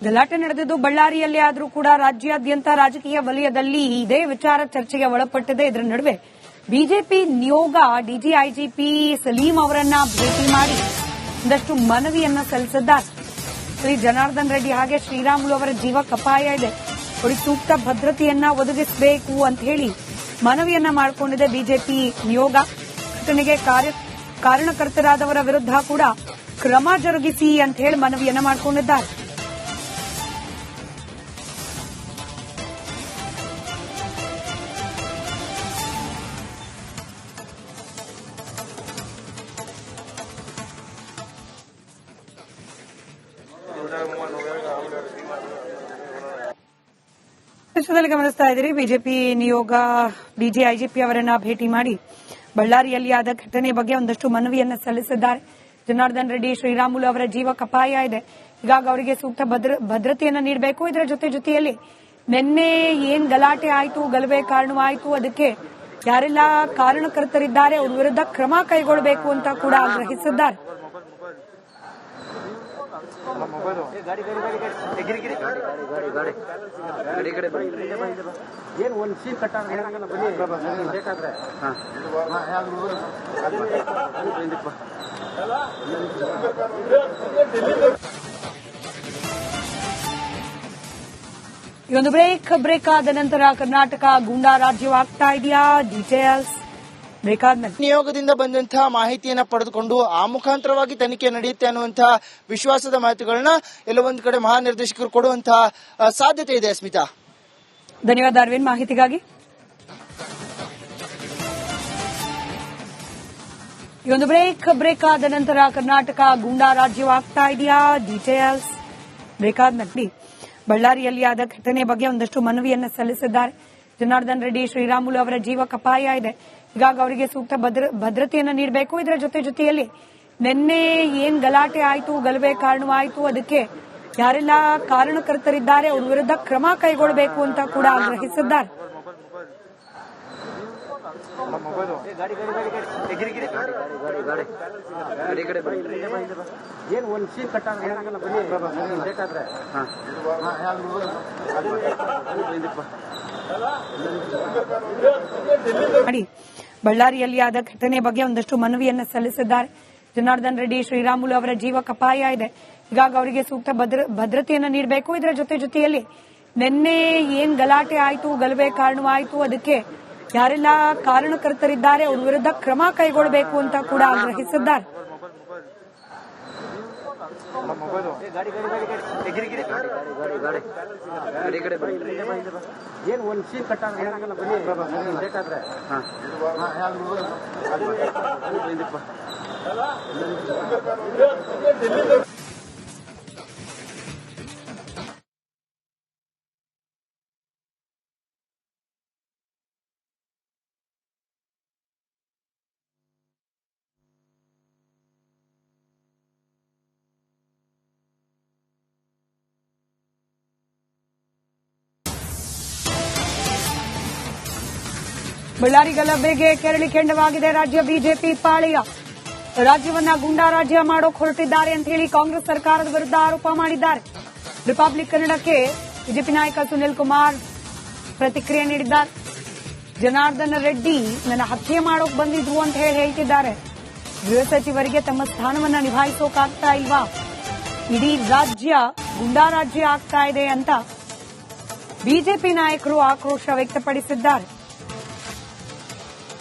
ಗಲಾಟೆ ನಡೆದಿದ್ದು ಬಳ್ಳಾರಿಯಲ್ಲಿ ಆದರೂ ಕೂಡ ರಾಜ್ಯಾದ್ಯಂತ ರಾಜಕೀಯ ವಲಯದಲ್ಲಿ ಇದೇ ವಿಚಾರ ಚರ್ಚೆಗೆ ಒಳಪಟ್ಟಿದೆ. ಇದರ ನಡುವೆ ಬಿಜೆಪಿ ನಿಯೋಗ ಡಿಜಿಐಜಿಪಿ ಸಲೀಂ ಅವರನ್ನ ಭೇಟಿ ಮಾಡಿ ಒಂದಷ್ಟು ಮನವಿಯನ್ನ ಸಲ್ಲಿಸಿದ್ದಾರೆ. ಶ್ರೀ ಜನಾರ್ದನ್ ರೆಡ್ಡಿ ಹಾಗೆ ಶ್ರೀರಾಮುಲು ಅವರ ಜೀವಕ್ಕೆ ಅಪಾಯ ಇದೆ, ಅವರಿಗೆ ಸೂಕ್ತ ಭದ್ರತೆಯನ್ನ ಒದಗಿಸಬೇಕು ಅಂತ ಹೇಳಿ ಮನವಿಯನ್ನ ಮಾಡಿಕೊಂಡಿದೆ ಬಿಜೆಪಿ ನಿಯೋಗ. ಘಟನೆಗೆ ಕಾರಣಕರ್ತರಾದವರ ವಿರುದ್ಧ ಕೂಡ ಕ್ರಮ ಜರುಗಿಸಿ ಅಂತ ಹೇಳಿ ಮನವಿಯನ್ನ ಮಾಡಿಕೊಂಡಿದ್ದಾರೆ. ವಿಷಯದಲ್ಲಿ ಗಮನಿಸ್ತಾ ಇದ್ದೀರಿ, ಬಿಜೆಪಿ ನಿಯೋಗ ಡಿಜಿಐಜಿಪಿ ಅವರನ್ನ ಭೇಟಿ ಮಾಡಿ ಬಳ್ಳಾರಿಯಲ್ಲಿ ಆದ ಘಟನೆ ಬಗ್ಗೆ ಒಂದಷ್ಟು ಮನವಿಯನ್ನ ಸಲ್ಲಿಸಿದ್ದಾರೆ. ಜನಾರ್ದನ್ ರೆಡ್ಡಿ ಶ್ರೀರಾಮುಲು ಅವರ ಜೀವಕ್ಕೆ ಅಪಾಯ ಇದೆ, ಹೀಗಾಗಿ ಅವರಿಗೆ ಸೂಕ್ತ ಭದ್ರತೆಯನ್ನ ನೀಡಬೇಕು. ಇದರ ಜೊತೆಯಲ್ಲಿ ನಿನ್ನೆ ಏನ್ ಗಲಾಟೆ ಆಯಿತು, ಗಲಭೆ ಕಾರಣವಾಯಿತು, ಅದಕ್ಕೆ ಯಾರೆಲ್ಲ ಕಾರಣಕರ್ತರಿದ್ದಾರೆ ಅವರ ವಿರುದ್ಧ ಕ್ರಮ ಕೈಗೊಳ್ಳಬೇಕು ಅಂತ ಕೂಡ ಆಗ್ರಹಿಸಿದ್ದಾರೆ. ಈ ಒಂದು ಬ್ರೇಕ್ ಆದ ನಂತರ ಕರ್ನಾಟಕ ಗೂಂಡಾ ರಾಜ್ಯವಾಗ್ತಾ ಇದೆಯಾ? ಡೀಟೇಲ್ಸ್ ಬ್ರೇಕ್ ಆದ್ಮೇಲೆ. ನಿಯೋಗದಿಂದ ಬಂದಂತಹ ಮಾಹಿತಿಯನ್ನ ಪಡೆದುಕೊಂಡು ಆ ಮುಖಾಂತರವಾಗಿ ತನಿಖೆ ನಡೆಯುತ್ತೆ ಅನ್ನುವಂತಹ ವಿಶ್ವಾಸದ ಮಾತುಗಳನ್ನ ಎಲ್ಲೊಂದು ಕಡೆ ಮಹಾನಿರ್ದೇಶಕರು ಕೊಡುವಂತಹ ಸಾಧ್ಯತೆ ಇದೆ. ಸ್ಮಿತಾ, ಧನ್ಯವಾದ ಅರವಿಂದ್ ಮಾಹಿತಿಗಾಗಿ. ಈ ಒಂದು ಬ್ರೇಕ್ ಆದ ನಂತರ ಕರ್ನಾಟಕ ಗೂಂಡಾ ರಾಜ್ಯವಾಗ್ತಾ ಇದೆಯಾ? ಡೀಟೇಲ್ಸ್ ಬ್ರೇಕ್ ಆದ್ಮೇಲೆ. ಬಳ್ಳಾರಿಯಲ್ಲಿ ಆದ ಘಟನೆ ಬಗ್ಗೆ ಒಂದಷ್ಟು ಮನವಿಯನ್ನ ಸಲ್ಲಿಸಿದ್ದಾರೆ. ಜನಾರ್ದನ್ ರೆಡ್ಡಿ ಶ್ರೀರಾಮುಲು ಅವರ ಜೀವಕ್ಕೆ ಅಪಾಯ ಇದೆ, ಹೀಗಾಗಿ ಅವರಿಗೆ ಸೂಕ್ತ ಭದ್ರತೆಯನ್ನ ನೀಡಬೇಕು. ಇದರ ಜೊತೆಯಲ್ಲಿ ನಿನ್ನೆ ಏನ್ ಗಲಾಟೆ ಆಯಿತು, ಗಲಭೆ ಕಾರಣವಾಯಿತು, ಅದಕ್ಕೆ ಯಾರೆಲ್ಲ ಕಾರಣಕರ್ತರಿದ್ದಾರೆ ಅವರ ವಿರುದ್ಧ ಕ್ರಮ ಕೈಗೊಳ್ಳಬೇಕು ಅಂತ ಕೂಡ ಆಗ್ರಹಿಸಿದ್ದಾರೆ. ಬಳ್ಳಾರಿಯಲ್ಲಿ ಆದ ಘಟನೆ ಬಗ್ಗೆ ಒಂದಷ್ಟು ಮನವಿಯನ್ನ ಸಲ್ಲಿಸಿದ್ದಾರೆ. ಜನಾರ್ದನ್ ರೆಡ್ಡಿ ಶ್ರೀರಾಮುಲು ಅವರ ಜೀವಕ್ಕೆ ಅಪಾಯ ಇದೆ, ಹೀಗಾಗಿ ಅವರಿಗೆ ಸೂಕ್ತ ಭದ್ರತೆಯನ್ನ ನೀಡಬೇಕು. ಇದರ ಜೊತೆಯಲ್ಲಿ ನಿನ್ನೆ ಏನ್ ಗಲಾಟೆ ಆಯಿತು, ಗಲಭೆ ಕಾರಣವಾಯಿತು, ಅದಕ್ಕೆ ಯಾರೆಲ್ಲ ಕಾರಣಕರ್ತರಿದ್ದಾರೆ ಅವರ ವಿರುದ್ಧ ಕ್ರಮ ಕೈಗೊಳ್ಳಬೇಕು ಅಂತ ಕೂಡ ಆಗ್ರಹಿಸಿದ್ದಾರೆ. ಬಳ್ಳಾರಿ ಗಲಭೆಗೆ ಕೆರಳಿಕೆಂಡವಾಗಿದೆ ರಾಜ್ಯ ಬಿಜೆಪಿ ಪಾಳೆಯ. ರಾಜ್ಯವನ್ನ ಗೂಂಡಾ ರಾಜ್ಯ ಮಾಡೋಕ್ ಹೊರಟಿದ್ದಾರೆ ಅಂತ ಹೇಳಿ ಕಾಂಗ್ರೆಸ್ ಸರ್ಕಾರದ ವಿರುದ್ಧ ಆರೋಪ ಮಾಡಿದ್ದಾರೆ. ರಿಪಬ್ಲಿಕ್ ಕನ್ನಡಕ್ಕೆ ಬಿಜೆಪಿ ನಾಯಕ ಸುನಿಲ್ ಕುಮಾರ್ ಪ್ರತಿಕ್ರಿಯೆ ನೀಡಿದ್ದಾರೆ. ಜನಾರ್ದನ್ ರೆಡ್ಡಿ ನನ್ನ ಹತ್ಯೆ ಮಾಡೋಕ್ ಬಂದಿದ್ರು ಅಂತ ಹೇಳ್ತಿದ್ದಾರೆ. ಗೃಹ ಸಚಿವರಿಗೆ ತಮ್ಮ ಸ್ಥಾನವನ್ನ ನಿಭಾಯಿಸೋಕಾಗ್ತಾ ಇಲ್ವಾ? ಇಡೀ ರಾಜ್ಯ ಗೂಂಡಾ ರಾಜ್ಯ ಆಗ್ತಾ ಇದೆ ಅಂತ ಬಿಜೆಪಿ ನಾಯಕರು ಆಕ್ರೋಶ ವ್ಯಕ್ತಪಡಿಸಿದ್ದಾರೆ.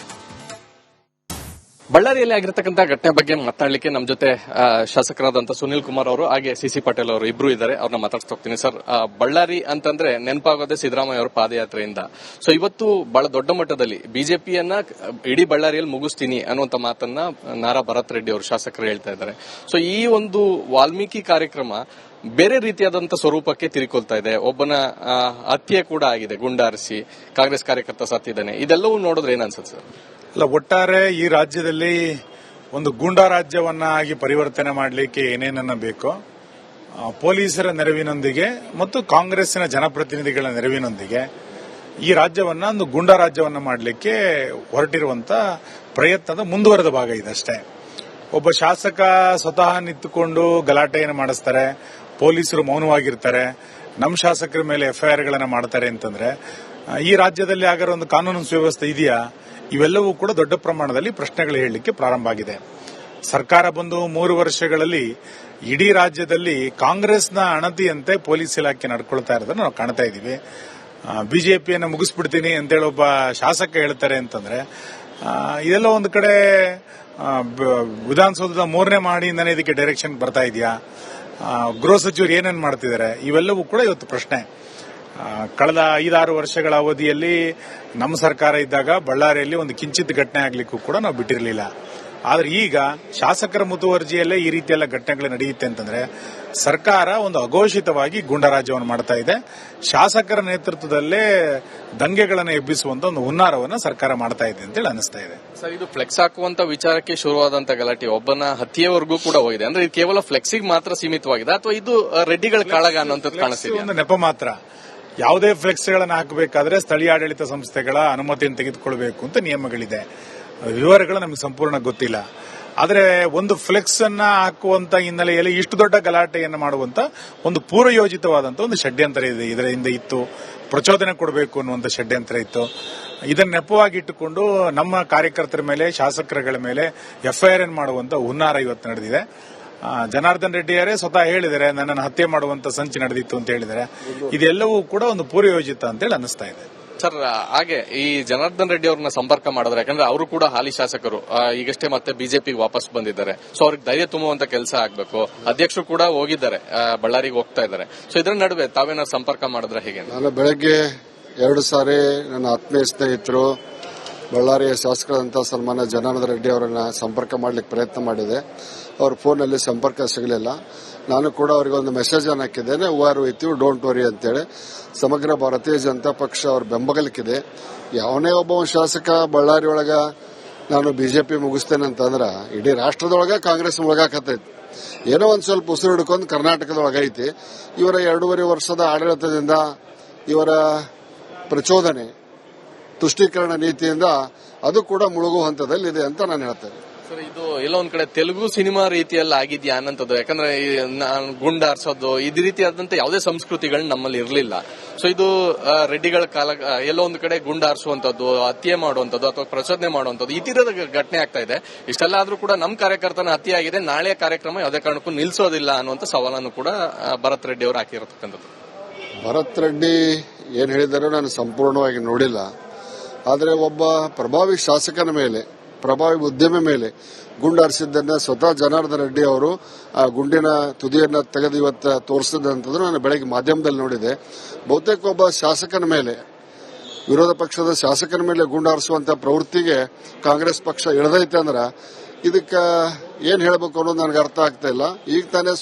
ಬಳ್ಳಾರಿಯಲ್ಲಿ ಆಗಿರತಕ್ಕಂಥ ಘಟನೆ ಬಗ್ಗೆ ಮಾತಾಡಲಿಕ್ಕೆ ನಮ್ಮ ಜೊತೆ ಶಾಸಕರಾದಂತಹ ಸುನಿಲ್ ಕುಮಾರ್ ಅವರು ಹಾಗೆ ಸಿಸಿ ಪಾಟೀಲ್ ಅವರು ಇಬ್ರು ಇದ್ದಾರೆ. ಅವ್ರನ್ನ ಮಾತಾಡ್ತಾ ಹೋಗ್ತೀನಿ. ಸರ್, ಬಳ್ಳಾರಿ ಅಂತಂದ್ರೆ ನೆನಪಾಗೋದೇ ಸಿದ್ದರಾಮಯ್ಯ ಅವರ ಪಾದಯಾತ್ರೆಯಿಂದ. ಸೊ ಇವತ್ತು ಬಹಳ ದೊಡ್ಡ ಮಟ್ಟದಲ್ಲಿ ಬಿಜೆಪಿಯನ್ನ ಇಡೀ ಬಳ್ಳಾರಿಯಲ್ಲಿ ಮುಗಿಸ್ತೀನಿ ಅನ್ನುವಂತ ಮಾತನ್ನ ನಾರಾ ಭರತ್ ರೆಡ್ಡಿ ಅವರು ಶಾಸಕರು ಹೇಳ್ತಾ ಇದ್ದಾರೆ. ಸೊ ಈ ಒಂದು ವಾಲ್ಮೀಕಿ ಕಾರ್ಯಕ್ರಮ ಬೇರೆ ರೀತಿಯಾದಂತಹ ಸ್ವರೂಪಕ್ಕೆ ತಿರುಕೊಳ್ತಾ ಇದೆ. ಒಬ್ಬನ ಹತ್ಯೆ ಕೂಡ ಆಗಿದೆ, ಗುಂಡಾರಿಸಿ ಕಾಂಗ್ರೆಸ್ ಕಾರ್ಯಕರ್ತ ಸತ್ತಿದ್ದಾನೆ. ಇದೆಲ್ಲವೂ ನೋಡಿದ್ರೆ ಏನ್ ಅನ್ಸುತ್ತೆ ಸರ್? ಅಲ್ಲ, ಒಟ್ಟಾರೆ ಈ ರಾಜ್ಯದಲ್ಲಿ ಒಂದು ಗೂಂಡಾ ರಾಜ್ಯವನ್ನಾಗಿ ಪರಿವರ್ತನೆ ಮಾಡಲಿಕ್ಕೆ ಏನೇನನ್ನ ಬೇಕೋ ಪೊಲೀಸರ ನೆರವಿನೊಂದಿಗೆ ಮತ್ತು ಕಾಂಗ್ರೆಸ್ಸಿನ ಜನಪ್ರತಿನಿಧಿಗಳ ನೆರವಿನೊಂದಿಗೆ ಈ ರಾಜ್ಯವನ್ನ ಒಂದು ಗೂಂಡಾ ರಾಜ್ಯವನ್ನ ಮಾಡಲಿಕ್ಕೆ ಹೊರಟಿರುವಂತ ಪ್ರಯತ್ನದ ಮುಂದುವರೆದ ಭಾಗ ಇದಷ್ಟೇ. ಒಬ್ಬ ಶಾಸಕ ಸ್ವತಃ ನಿಂತುಕೊಂಡು ಗಲಾಟೆಯನ್ನು ಮಾಡಿಸ್ತಾರೆ, ಪೊಲೀಸರು ಮೌನವಾಗಿರ್ತಾರೆ, ನಮ್ಮ ಶಾಸಕರ ಮೇಲೆ ಎಫ್ಐಆರ್ ಗಳನ್ನ ಮಾಡ್ತಾರೆ ಅಂತಂದ್ರೆ ಈ ರಾಜ್ಯದಲ್ಲಿ ಆಗಿರೋ ಒಂದು ಕಾನೂನು ಸುವ್ಯವಸ್ಥೆ ಇದೆಯಾ? ಇವೆಲ್ಲವೂ ಕೂಡ ದೊಡ್ಡ ಪ್ರಮಾಣದಲ್ಲಿ ಪ್ರಶ್ನೆಗಳು ಹೇಳಲಿಕ್ಕೆ ಪ್ರಾರಂಭ ಆಗಿದೆ. ಸರ್ಕಾರ ಬಂದು 3 ವರ್ಷಗಳಲ್ಲಿ ಇಡೀ ರಾಜ್ಯದಲ್ಲಿ ಕಾಂಗ್ರೆಸ್ನ ಅಣತಿಯಂತೆ ಪೊಲೀಸ್ ಇಲಾಖೆ ನಡ್ಕೊಳ್ತಾ ಇರೋದನ್ನ ನಾವು ಕಾಣ್ತಾ ಇದೀವಿ. ಬಿಜೆಪಿಯನ್ನು ಮುಗಿಸ್ಬಿಡ್ತೀನಿ ಅಂತೇಳಿ ಒಬ್ಬ ಶಾಸಕ ಹೇಳ್ತಾರೆ ಅಂತಂದ್ರೆ ಇದೆಲ್ಲ ಒಂದು ಕಡೆ ವಿಧಾನಸೌಧದ 3ನೇ ಮಹಡಿಯಿಂದನೇ ಇದಕ್ಕೆ ಡೈರೆಕ್ಷನ್ ಬರ್ತಾ ಇದೆಯಾ? ಗೃಹ ಸಚಿವರು ಏನೇನು ಮಾಡ್ತಿದ್ದಾರೆ? ಇವೆಲ್ಲವೂ ಕೂಡ ಇವತ್ತು ಪ್ರಶ್ನೆ. ಕಳೆದ 5-6 ವರ್ಷಗಳ ಅವಧಿಯಲ್ಲಿ ನಮ್ಮ ಸರ್ಕಾರ ಇದ್ದಾಗ ಬಳ್ಳಾರಿಯಲ್ಲಿ ಒಂದು ಕಿಂಚಿತ್ ಘಟನೆ ಆಗ್ಲಿಕ್ಕೂ ಕೂಡ ನಾವು ಬಿಟ್ಟಿರಲಿಲ್ಲ. ಆದ್ರೆ ಈಗ ಶಾಸಕರ ಮುತುವರ್ಜಿಯಲ್ಲೇ ಈ ರೀತಿ ಎಲ್ಲ ಘಟನೆಗಳು ನಡೆಯುತ್ತೆ ಅಂತಂದ್ರೆ ಸರ್ಕಾರ ಒಂದು ಅಘೋಷಿತವಾಗಿ ಗೂಂಡಾರಾಜ್ಯವನ್ನು ಮಾಡ್ತಾ ಇದೆ. ಶಾಸಕರ ನೇತೃತ್ವದಲ್ಲೇ ದಂಗೆಗಳನ್ನು ಎಬ್ಬಿಸುವಂತ ಒಂದು ಹುನ್ನಾರವನ್ನು ಸರ್ಕಾರ ಮಾಡ್ತಾ ಇದೆ ಅಂತೇಳಿ ಅನಿಸ್ತಾ ಇದೆ. ಸರ್, ಇದು ಫ್ಲೆಕ್ಸ್ ಹಾಕುವಂತ ವಿಚಾರಕ್ಕೆ ಶುರುವಾದಂತ ಗಲಾಟೆ ಒಬ್ಬನ ಹತ್ಯೆವರೆಗೂ ಕೂಡ ಹೋಗಿದೆ. ಅಂದ್ರೆ ಇದು ಕೇವಲ ಫ್ಲೆಕ್ಸಿಗೆ ಮಾತ್ರ ಸೀಮಿತವಾಗಿದೆ ಅಥವಾ ಇದು ರೆಡ್ಡಿಗಳ ಕಾಳಗ ಅನ್ನೋಂಥದ್ದು ಕಾಣಿಸ್ತಿದೆ? ಒಂದು ನೆಪ ಮಾತ್ರ. ಯಾವುದೇ ಫ್ಲೆಕ್ಸ್ಗಳನ್ನು ಹಾಕಬೇಕಾದ್ರೆ ಸ್ಥಳೀಯ ಆಡಳಿತ ಸಂಸ್ಥೆಗಳ ಅನುಮತಿಯನ್ನು ತೆಗೆದುಕೊಳ್ಳಬೇಕು ಅಂತ ನಿಯಮಗಳಿದೆ. ವಿವರಗಳು ನಮಗೆ ಸಂಪೂರ್ಣ ಗೊತ್ತಿಲ್ಲ. ಆದರೆ ಒಂದು ಫ್ಲೆಕ್ಸ್ ಅನ್ನ ಹಾಕುವಂತ ಹಿನ್ನೆಲೆಯಲ್ಲಿ ಇಷ್ಟು ದೊಡ್ಡ ಗಲಾಟೆಯನ್ನು ಮಾಡುವಂತ ಒಂದು ಪೂರ್ವಯೋಜಿತವಾದಂತಹ ಒಂದು ಷಡ್ಯಂತ್ರ ಇದೆ. ಇದರ ಹಿಂದೆ ಇತ್ತು, ಪ್ರಚೋದನೆ ಕೊಡಬೇಕು ಅನ್ನುವಂಥ ಷಡ್ಯಂತ್ರ ಇತ್ತು. ಇದನ್ನ ನೆಪವಾಗಿ ಇಟ್ಟುಕೊಂಡು ನಮ್ಮ ಕಾರ್ಯಕರ್ತರ ಮೇಲೆ, ಶಾಸಕರುಗಳ ಮೇಲೆ ಎಫ್ಐಆರ್ ಮಾಡುವಂತ ಹುನ್ನಾರ ಇವತ್ತು ನಡೆದಿದೆ. ಜನಾರ್ದನ್ ರೆಡ್ಡಿಯವರೇ ಸ್ವತಃ ಹೇಳಿದ್ದಾರೆ, ನನ್ನನ್ನು ಹತ್ಯೆ ಮಾಡುವಂತ ಸಂಚು ನಡೆದಿತ್ತು ಅಂತ ಹೇಳಿದ್ದಾರೆ. ಇದೆಲ್ಲವೂ ಕೂಡ ಒಂದು ಪೂರ್ವಯೋಜಿತ ಅಂತೇಳಿ ಅನಿಸ್ತಾ ಇದೆ. ಸರ್, ಹಾಗೆ ಈ ಜನಾರ್ದನ್ ರೆಡ್ಡಿ ಅವ್ರನ್ನ ಸಂಪರ್ಕ ಮಾಡಿದ್ರೆ, ಯಾಕಂದ್ರೆ ಅವರು ಕೂಡ ಹಾಲಿ ಶಾಸಕರು, ಈಗಷ್ಟೇ ಮತ್ತೆ ಬಿಜೆಪಿಗೆ ವಾಪಸ್ ಬಂದಿದ್ದಾರೆ. ಸೊ ಅವ್ರಿಗೆ ಧೈರ್ಯ ತುಂಬುವಂತ ಕೆಲಸ ಆಗ್ಬೇಕು. ಅಧ್ಯಕ್ಷರು ಕೂಡ ಹೋಗಿದ್ದಾರೆ, ಬಳ್ಳಾರಿಗೆ ಹೋಗ್ತಾ ಇದ್ದಾರೆ. ಸೊ ಇದರ ನಡುವೆ ತಾವೇನಾದ್ರು ಸಂಪರ್ಕ ಮಾಡಿದ್ರೆ ಹೇಗೆ? ನಾನು ಬೆಳಗ್ಗೆ 2 ಸಾರಿ ನನ್ನ ಆತ್ಮೀಯ ಸ್ನೇಹಿತರು ಬಳ್ಳಾರಿಯ ಶಾಸಕರಾದಂತಹ ಸನ್ಮಾನ್ಯ ಜನಾರ್ದನ್ ರೆಡ್ಡಿ ಅವರನ್ನ ಸಂಪರ್ಕ ಮಾಡಲಿಕ್ಕೆ ಪ್ರಯತ್ನ ಮಾಡಿದೆ. ಅವ್ರ ಫೋನ್ನಲ್ಲಿ ಸಂಪರ್ಕ ಸಿಗಲಿಲ್ಲ. ನಾನು ಕೂಡ ಅವರಿಗೆ ಒಂದು ಮೆಸೇಜ್ ಅನ್ನು ಹಾಕಿದ್ದೇನೆ, who are with you, don't worry ಅಂತೇಳಿ. ಸಮಗ್ರ ಭಾರತೀಯ ಜನತಾ ಪಕ್ಷ ಅವ್ರ ಬೆಂಬಲಕ್ಕಿದೆ. ಯಾವನೇ ಒಬ್ಬ ಶಾಸಕ ಬಳ್ಳಾರಿ ಒಳಗ ನಾನು ಬಿಜೆಪಿ ಮುಗಿಸ್ತೇನೆ ಅಂತಂದ್ರ ಇಡೀ ರಾಷ್ಟ್ರದೊಳಗ ಕಾಂಗ್ರೆಸ್ ಮುಳುಗಾಕತೈತಿ. ಏನೋ ಒಂದ್ ಸ್ವಲ್ಪ ಉಸಿರು ಹಿಡ್ಕೊಂಡು ಕರ್ನಾಟಕದೊಳಗ ಐತಿ. ಇವರ 2.5 ವರ್ಷದ ಆಡಳಿತದಿಂದ, ಇವರ ಪ್ರಚೋದನೆ, ತುಷ್ಟೀಕರಣ ನೀತಿಯಿಂದ ಅದು ಕೂಡ ಮುಳುಗುವ ಹಂತದಲ್ಲಿದೆ ಅಂತ ನಾನು ಹೇಳ್ತೇನೆ. ಸರ್, ಇದು ಎಲ್ಲ ಒಂದ್ ಕಡೆ ತೆಲುಗು ಸಿನಿಮಾ ರೀತಿಯಲ್ಲಿ ಆಗಿದ್ಯಾ ಅನ್ನೋದು. ಯಾಕಂದ್ರೆ ಗುಂಡಾರ್ಸೋದು ಇದೇ ರೀತಿಯಾದಂತ ಯಾವುದೇ ಸಂಸ್ಕೃತಿಗಳು ನಮ್ಮಲ್ಲಿ ಇರಲಿಲ್ಲ. ಸೊ ಇದು ರೆಡ್ಡಿಗಳ ಕಾಲ ಎಲ್ಲೋ ಒಂದು ಕಡೆ ಗುಂಡಾರಿಸುವಂತದ್ದು, ಹತ್ಯೆ ಮಾಡುವಂತದ್ದು ಅಥವಾ ಪ್ರಚೋದನೆ ಮಾಡುವಂತದ್ದು ಈ ತೀರದ ಘಟನೆ ಆಗ್ತಾ ಇದೆ. ಇಷ್ಟೆಲ್ಲ ಆದ್ರೂ ಕೂಡ ನಮ್ಮ ಕಾರ್ಯಕರ್ತನ ಹತ್ಯೆ ಆಗಿದೆ, ನಾಳೆಯ ಕಾರ್ಯಕ್ರಮ ಯಾವುದೇ ಕಾರಣಕ್ಕೂ ನಿಲ್ಲಿಸೋದಿಲ್ಲ ಅನ್ನುವಂತ ಸವಾಲನ್ನು ಕೂಡ ಭರತ್ ರೆಡ್ಡಿ ಅವರು ಹಾಕಿರತಕ್ಕಂಥದ್ದು. ಭರತ್ ರೆಡ್ಡಿ ಏನ್ ಹೇಳಿದಾರೋ ನಾನು ಸಂಪೂರ್ಣವಾಗಿ ನೋಡಿಲ್ಲ. ಆದರೆ ಒಬ್ಬ ಪ್ರಭಾವಿ ಶಾಸಕನ ಮೇಲೆ, ಪ್ರಭಾವಿ ಉದ್ಯಮಿ ಮೇಲೆ ಗುಂಡಾರಿಸಿದ್ದನ್ನ ಸ್ವತಃ ಜನಾರ್ದನ್ ರೆಡ್ಡಿ ಅವರು ಆ ಗುಂಡಿನ ತುದಿಯನ್ನ ತೆಗೆದು ಇವತ್ತು ತೋರಿಸಿದಂಥದ್ದು ನಾನು ಬೆಳಗ್ಗೆ ಮಾಧ್ಯಮದಲ್ಲಿ ನೋಡಿದೆ. ಬಹುತೇಕ ಒಬ್ಬ ಶಾಸಕನ ಮೇಲೆ, ವಿರೋಧ ಪಕ್ಷದ ಶಾಸಕನ ಮೇಲೆ ಗುಂಡಾರಿಸುವಂತ ಪ್ರವೃತ್ತಿಗೆ ಕಾಂಗ್ರೆಸ್ ಪಕ್ಷ ಇಳಿದೈತೆ ಅಂದ್ರೆ ಇದಕ್ಕೆ ಏನ್ ಹೇಳಬೇಕು ಅನ್ನೋದು ನನಗೆ ಅರ್ಥ ಆಗ್ತಾ ಇಲ್ಲ. ಈಗ ತಾನೇ